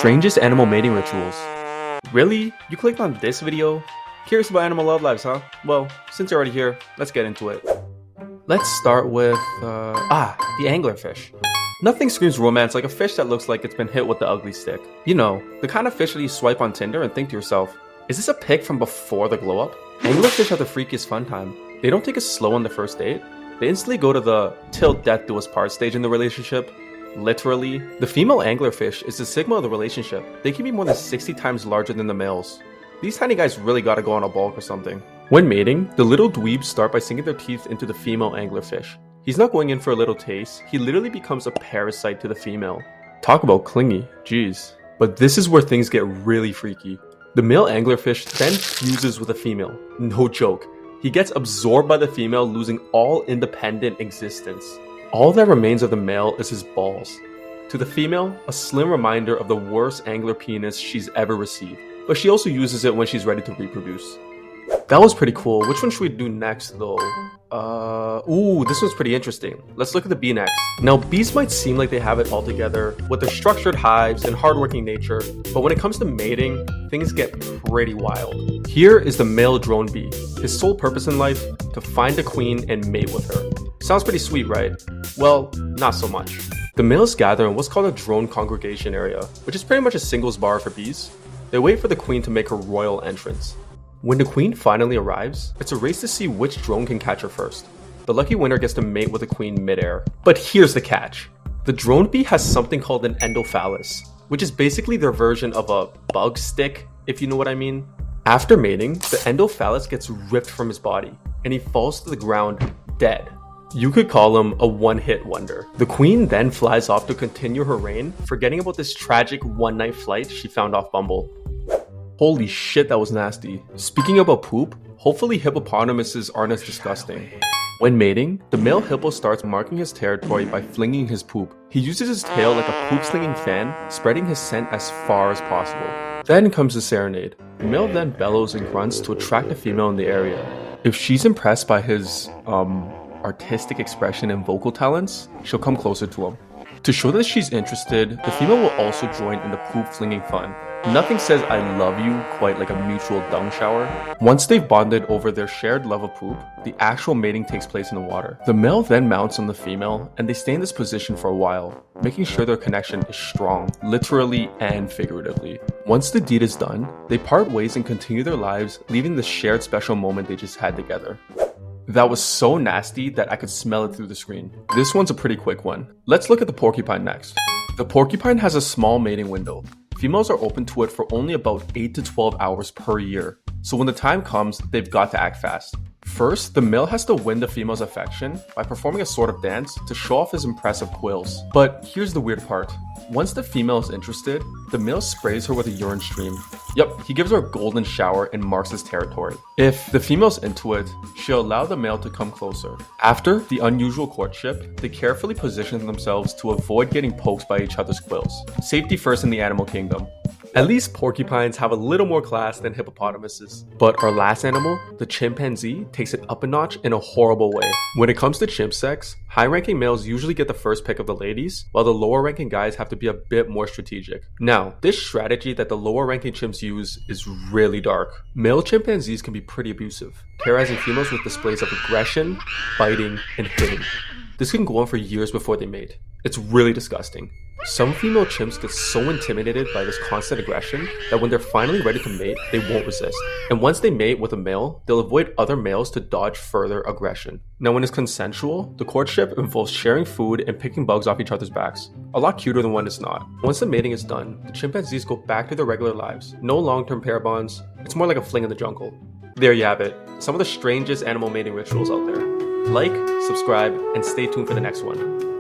Strangest animal mating rituals. Really? You clicked on this video? Curious about animal love lives, huh? Well, since you're already here, let's get into it. Let's start with, the anglerfish. Nothing screams romance like a fish that looks like it's been hit with the ugly stick. You know, the kind of fish that you swipe on Tinder and think to yourself, is this a pic from before the glow up? Anglerfish have the freakiest fun time. They don't take it slow on the first date. They instantly go to the till death do us part stage in the relationship. Literally, the female anglerfish is the sigma of the relationship. They can be more than 60 times larger than the males. These tiny guys really gotta go on a bulk or something. When mating, the little dweebs start by sinking their teeth into the female anglerfish. He's not going in for a little taste, he literally becomes a parasite to the female. Talk about clingy, jeez. But this is where things get really freaky. The male anglerfish then fuses with the female. No joke. He gets absorbed by the female, losing all independent existence. All that remains of the male is his balls. To the female, a slim reminder of the worst angler penis she's ever received. But she also uses it when she's ready to reproduce. That was pretty cool. Which one should we do next though? This one's pretty interesting. Let's look at the bee next. Now, bees might seem like they have it all together with their structured hives and hardworking nature, but when it comes to mating, things get pretty wild. Here is the male drone bee. His sole purpose in life, to find a queen and mate with her. Sounds pretty sweet, right? Well, not so much. The males gather in what's called a drone congregation area, which is pretty much a singles bar for bees. They wait for the queen to make her royal entrance. When the queen finally arrives, it's a race to see which drone can catch her first. The lucky winner gets to mate with the queen midair. But here's the catch. The drone bee has something called an endophallus, which is basically their version of a bug stick, if you know what I mean. After mating, the endophallus gets ripped from his body, and he falls to the ground dead. You could call him a one-hit wonder. The queen then flies off to continue her reign, forgetting about this tragic one-night flight she found off Bumble. Holy shit, that was nasty. Speaking about poop, hopefully hippopotamuses aren't as disgusting. When mating, the male hippo starts marking his territory by flinging his poop. He uses his tail like a poop-slinging fan, spreading his scent as far as possible. Then comes the serenade. The male then bellows and grunts to attract the female in the area. If she's impressed by his, artistic expression and vocal talents, she'll come closer to him. To show that she's interested, the female will also join in the poop-flinging fun. Nothing says I love you quite like a mutual dung shower. Once they've bonded over their shared love of poop, the actual mating takes place in the water. The male then mounts on the female, and they stay in this position for a while, making sure their connection is strong, literally and figuratively. Once the deed is done, they part ways and continue their lives, leaving the shared special moment they just had together. That was so nasty that I could smell it through the screen. This one's a pretty quick one. Let's look at the porcupine next. The porcupine has a small mating window. Females are open to it for only about 8 to 12 hours per year, so when the time comes, they've got to act fast. First, the male has to win the female's affection by performing a sort of dance to show off his impressive quills. But here's the weird part. Once the female is interested, the male sprays her with a urine stream. Yup, he gives her a golden shower and marks his territory. If the female's into it, she'll allow the male to come closer. After the unusual courtship, they carefully position themselves to avoid getting poked by each other's quills. Safety first in the animal kingdom. At least porcupines have a little more class than hippopotamuses. But our last animal, the chimpanzee, takes it up a notch in a horrible way. When it comes to chimp sex, high-ranking males usually get the first pick of the ladies, while the lower-ranking guys have to be a bit more strategic. Now, this strategy that the lower-ranking chimps use is really dark. Male chimpanzees can be pretty abusive, terrorizing females with displays of aggression, biting, and hitting. This can go on for years before they mate. It's really disgusting. Some female chimps get so intimidated by this constant aggression that when they're finally ready to mate, they won't resist. And once they mate with a male, they'll avoid other males to dodge further aggression. Now, when it's consensual, the courtship involves sharing food and picking bugs off each other's backs. A lot cuter than when it's not. Once the mating is done, the chimpanzees go back to their regular lives. No long-term pair bonds. It's more like a fling in the jungle. There you have it. Some of the strangest animal mating rituals out there. Like, subscribe, and stay tuned for the next one.